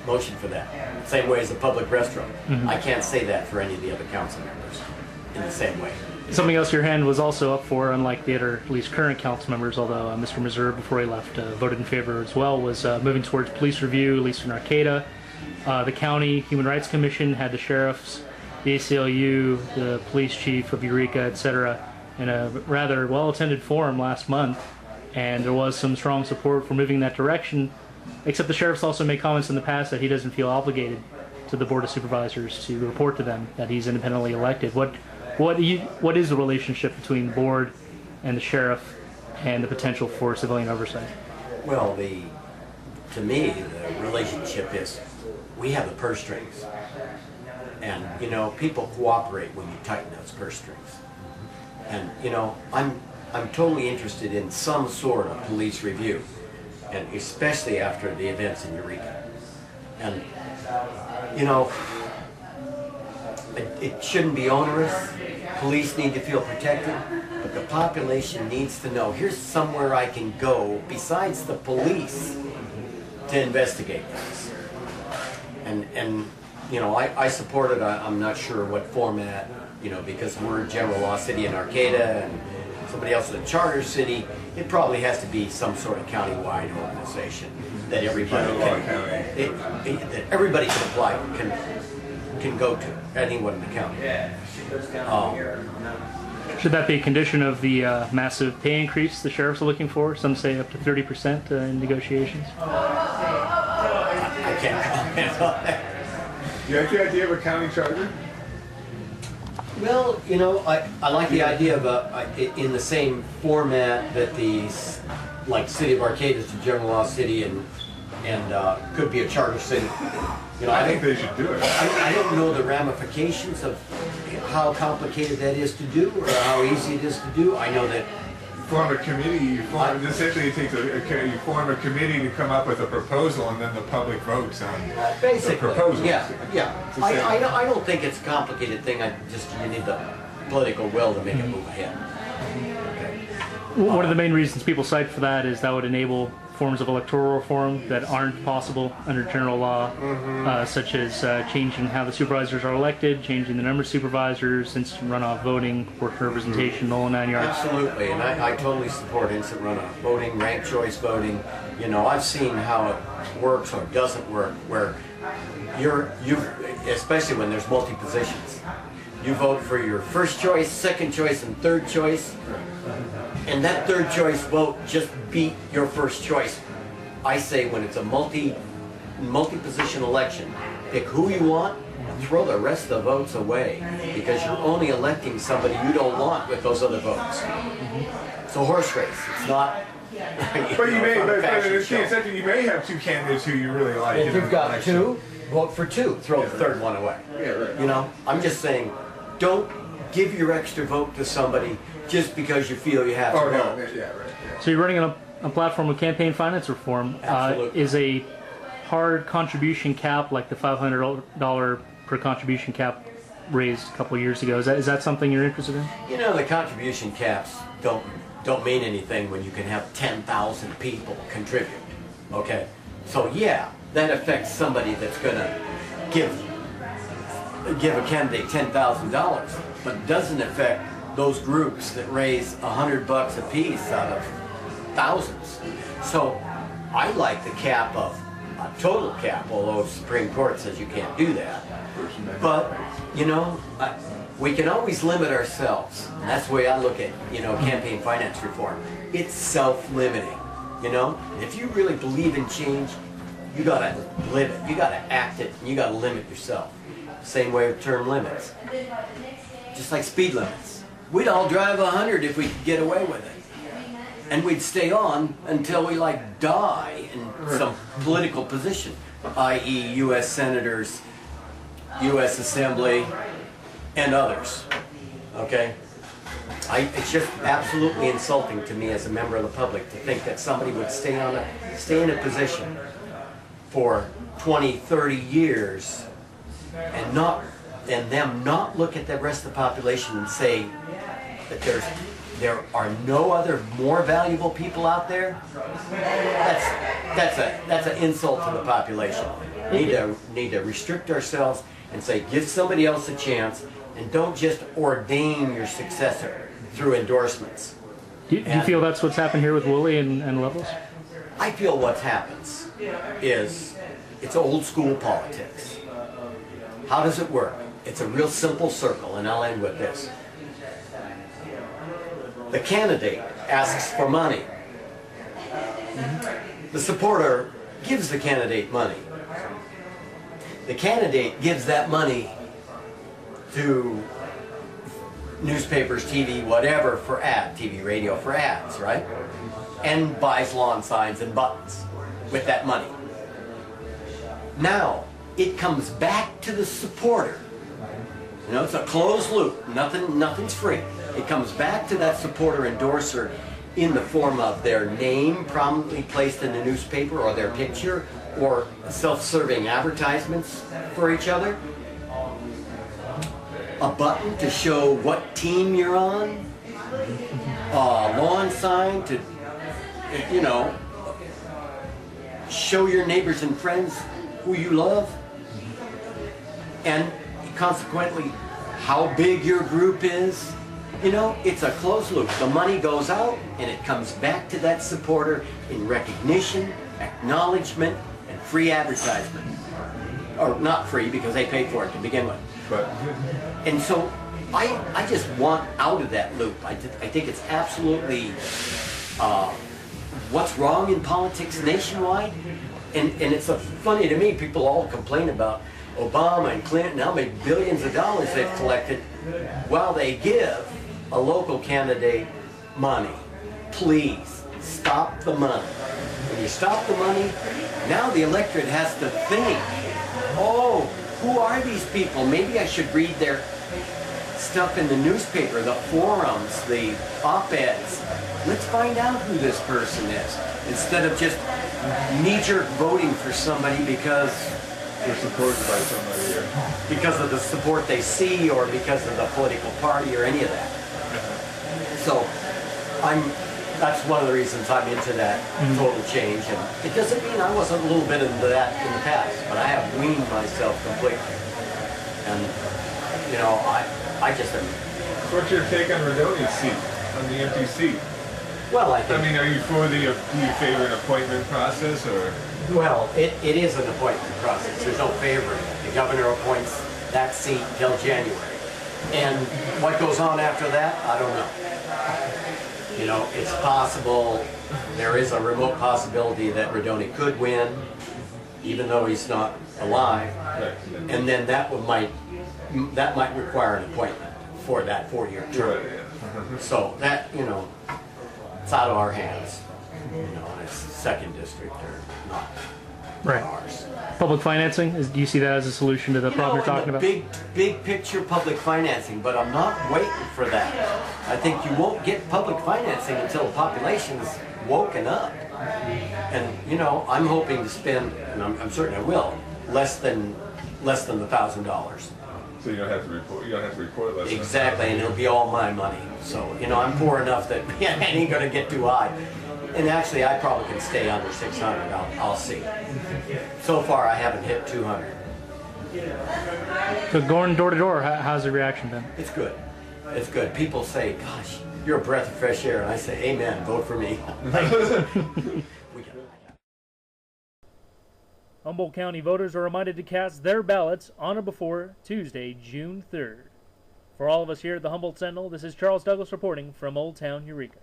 motion for that. Same way as a public restroom. I can't say that for any of the other council members in the same way. Something else your hand was also up for, unlike the other, at least current council members, although Mr. Meserve, before he left, voted in favor as well, was moving towards police review, at least in Arcata. The county Human Rights Commission had the sheriffs, the ACLU, the police chief of Eureka, etc., in a rather well-attended forum last month, and there was some strong support for moving in that direction, except the sheriff's also made comments in the past that he doesn't feel obligated to the Board of Supervisors to report to them, that he's independently elected. What is the relationship between the board and the sheriff and the potential for civilian oversight? Well, to me, the relationship is we have the purse strings. And, you know, people cooperate when you tighten those purse strings. And, you know, I'm totally interested in some sort of police review, and especially after the events in Eureka. And, you know, it shouldn't be onerous. Police need to feel protected, but the population needs to know, here's somewhere I can go besides the police to investigate this. And you know, I support it. I'm not sure what format, you know, because we're a general law city in Arcata and somebody else is a charter city. It probably has to be some sort of county-wide organization that everybody can apply, can go to, anyone in the county. Should that be a condition of the massive pay increase the sheriffs are looking for? Some say up to 30% in negotiations. I can't comment on that. You like the idea of a county charter? Well, you know, I like the idea of in the same format that like City of Arcata is a general law city and could be a charter city. You know, I think they should do it. I don't know the ramifications of how complicated that is to do or how easy it is to do. I know that form a committee. Essentially, it takes you form a committee to come up with a proposal, and then the public votes on the proposal. Yeah. I don't think it's a complicated thing. You need the political will to make it move ahead. One of the main reasons people cite for that is that would enable forms of electoral reform that aren't possible under general law, such as changing how the supervisors are elected, changing the number of supervisors, instant runoff voting, proportional representation, the whole 9 yards. Absolutely, and I totally support instant runoff voting, ranked choice voting. You know, I've seen how it works or doesn't work, where especially when there's multi-positions. You vote for your first choice, second choice, and third choice. And that third choice vote just beat your first choice. I say when it's a multi-position election, pick who you want and throw the rest of the votes away, because you're only electing somebody you don't want with those other votes. It's a horse race. It's not. But you may have two candidates who you really like. If you've got two, vote for two. Throw the third one away. Yeah, right. You know, I'm just saying, don't give your extra vote to somebody just because you feel you have to vote. Yeah, right. Yeah. So you're running on a platform of campaign finance reform. Absolutely. Is a hard contribution cap, like the $500 per contribution cap raised a couple of years ago, is that something you're interested in? You know, the contribution caps don't mean anything when you can have 10,000 people contribute. Okay, so yeah, that affects somebody that's going to give a candidate $10,000, but doesn't affect those groups that raise $100 a piece out of thousands. So I like the cap of a total cap, although the Supreme Court says you can't do that. But, you know, we can always limit ourselves. And that's the way I look at, you know, campaign finance reform. It's self-limiting, you know? If you really believe in change, you gotta live it, you gotta act it, and you gotta limit yourself. Same way with term limits. Just like speed limits. We'd all drive 100 if we could get away with it. And we'd stay on until we like die in some political position, i.e. U.S. senators, U.S. Assembly, and others. Okay? It's just absolutely insulting to me as a member of the public to think that somebody would stay in a position for 20, 30 years and them not look at the rest of the population and say that there's there are no other more valuable people out there, that's an insult to the population. Need to restrict ourselves and say, give somebody else a chance, and don't just ordain your successor through endorsements. Do you feel that's what's happened here with Woolley and Levels? I feel what happens is it's old school politics. How does it work? It's a real simple circle, and I'll end with this. The candidate asks for money. The supporter gives the candidate money. The candidate gives that money to newspapers, TV, whatever, for ads, TV, radio, for ads, right? And buys lawn signs and buttons with that money. Now, it comes back to the supporter. You know, it's a closed loop. Nothing's free. It comes back to that supporter endorser in the form of their name prominently placed in the newspaper, or their picture, or self-serving advertisements for each other. A button to show what team you're on. A lawn sign to, you know, show your neighbors and friends who you love. And consequently, how big your group is. You know, it's a closed loop. The money goes out and it comes back to that supporter in recognition, acknowledgement, and free advertisement. Or not free, because they paid for it to begin with. But And so I just want out of that loop. I think it's absolutely what's wrong in politics nationwide. And it's funny to me, people all complain about Obama and Clinton, how many billions of dollars they've collected while they give a local candidate money. Please, stop the money. When you stop the money, now the electorate has to think, oh, who are these people? Maybe I should read their stuff in the newspaper, the forums, the op-eds. Let's find out who this person is, instead of just knee-jerk voting for somebody because they're supported by somebody here. because of the support they see, or because of the political party, or any of that. So that's one of the reasons I'm into that total change. And it doesn't mean I wasn't a little bit into that in the past, but I have weaned myself completely. And, you know, I just am. So what's your take on Rodoni's seat, on the empty seat? Well, I think. I mean, are you do you favor an appointment process, or? Well, it is an appointment process. There's no favoring. The governor appoints that seat till January. And what goes on after that, I don't know. You know, it's possible, there is a remote possibility that Rodoni could win, even though he's not alive. And then that might require an appointment for that 4-year term. So that, you know, it's out of our hands. You know, and it's 2nd district or not ours. Public financing, do you see that as a solution to the problem you're talking about? Big picture public financing, but I'm not waiting for that. I think you won't get public financing until the population's woken up. And you know, I'm hoping to spend, and I'm certain I will, less than the $1,000. So you don't have to report. You don't have to report less. Exactly, and it'll be all my money. So you know, I'm poor enough that I ain't gonna get too high. And actually, I probably can stay under 600. I'll see. So far, I haven't hit 200. So going door to door, how's the reaction been? It's good. It's good. People say, "Gosh, you're a breath of fresh air," and I say, "Amen. Vote for me." Humboldt County voters are reminded to cast their ballots on or before Tuesday, June 3rd. For all of us here at the Humboldt Sentinel, this is Charles Douglas reporting from Old Town Eureka.